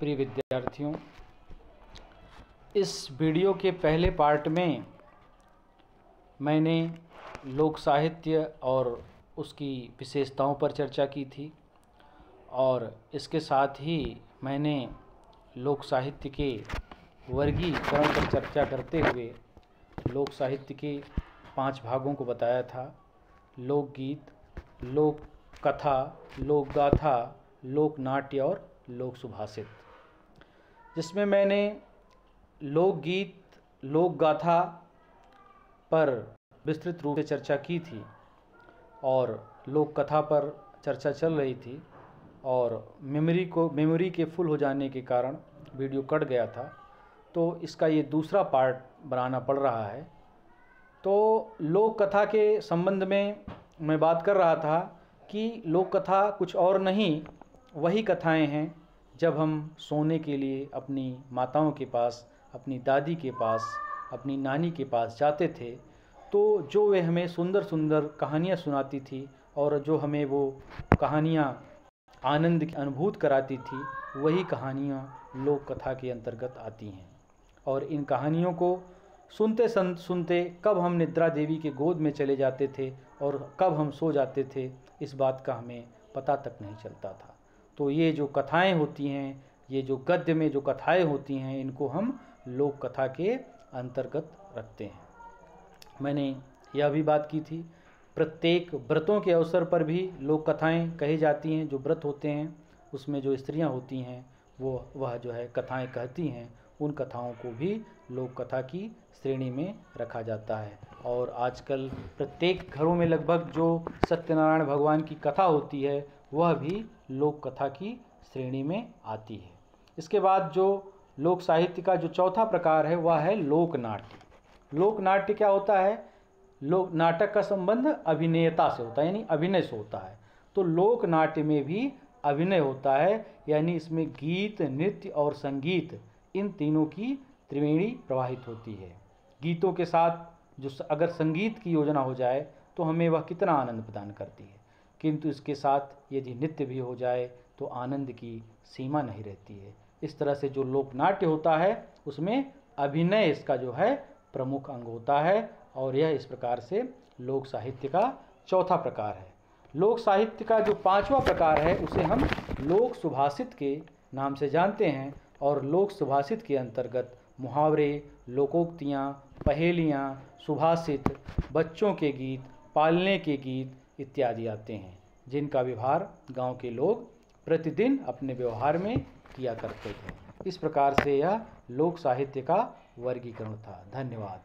प्रिय विद्यार्थियों, इस वीडियो के पहले पार्ट में मैंने लोक साहित्य और उसकी विशेषताओं पर चर्चा की थी और इसके साथ ही मैंने लोक साहित्य के वर्गीकरण पर चर्चा करते हुए लोक साहित्य के 5 भागों को बताया था। लोकगीत, लोक कथा, लोक गाथा, लोक नाट्य और लोक सुभाषित, जिसमें मैंने लोकगीत, लोक गाथा पर विस्तृत रूप से चर्चा की थी और लोक कथा पर चर्चा चल रही थी और मेमोरी के फुल हो जाने के कारण वीडियो कट गया था, तो इसका ये दूसरा पार्ट बनाना पड़ रहा है। तो लोक कथा के संबंध में मैं बात कर रहा था कि लोक कथा कुछ और नहीं, वही कथाएं हैं जब हम सोने के लिए अपनी माताओं के पास, अपनी दादी के पास, अपनी नानी के पास जाते थे, तो जो वे हमें सुंदर सुंदर कहानियाँ सुनाती थी और जो हमें वो कहानियाँ आनंद की अनुभूति कराती थी, वही कहानियाँ लोक कथा के अंतर्गत आती हैं। और इन कहानियों को सुनते सुनते कब हम निद्रा देवी के गोद में चले जाते थे और कब हम सो जाते थे, इस बात का हमें पता तक नहीं चलता था। तो ये जो कथाएं होती हैं, ये जो गद्य में जो कथाएं होती हैं, इनको हम लोक कथा के अंतर्गत रखते हैं। मैंने यह भी बात की थी, प्रत्येक व्रतों के अवसर पर भी लोक कथाएं कही जाती हैं। जो व्रत होते हैं उसमें जो स्त्रियां होती हैं वह जो है कथाएं कहती हैं, उन कथाओं को भी लोक कथा की श्रेणी में रखा जाता है। और आजकल प्रत्येक घरों में लगभग जो सत्यनारायण भगवान की कथा होती है वह भी लोक कथा की श्रेणी में आती है। इसके बाद जो लोक साहित्य का जो चौथा प्रकार है वह है लोक नाट्य। लोक नाट्य क्या होता है? लोक नाटक का संबंध अभिनेता से होता है, यानी अभिनय से होता है। तो लोक नाट्य में भी अभिनय होता है, यानी इसमें गीत, नृत्य और संगीत, इन तीनों की त्रिवेणी प्रवाहित होती है। गीतों के साथ जो अगर संगीत की योजना हो जाए तो हमें वह कितना आनंद प्रदान करती है, किंतु इसके साथ यदि नृत्य भी हो जाए तो आनंद की सीमा नहीं रहती है। इस तरह से जो लोक नाट्य होता है उसमें अभिनय इसका जो है प्रमुख अंग होता है और यह इस प्रकार से लोक साहित्य का चौथा प्रकार है। लोक साहित्य का जो 5वां प्रकार है उसे हम लोक सुभाषित के नाम से जानते हैं और लोक सुभाषित के अंतर्गत मुहावरे, लोकोक्तियाँ, पहेलियाँ, सुभाषित, बच्चों के गीत, पालने के गीत इत्यादि आते हैं, जिनका व्यवहार गांव के लोग प्रतिदिन अपने व्यवहार में किया करते थे। इस प्रकार से यह लोक साहित्य का वर्गीकरण था। धन्यवाद।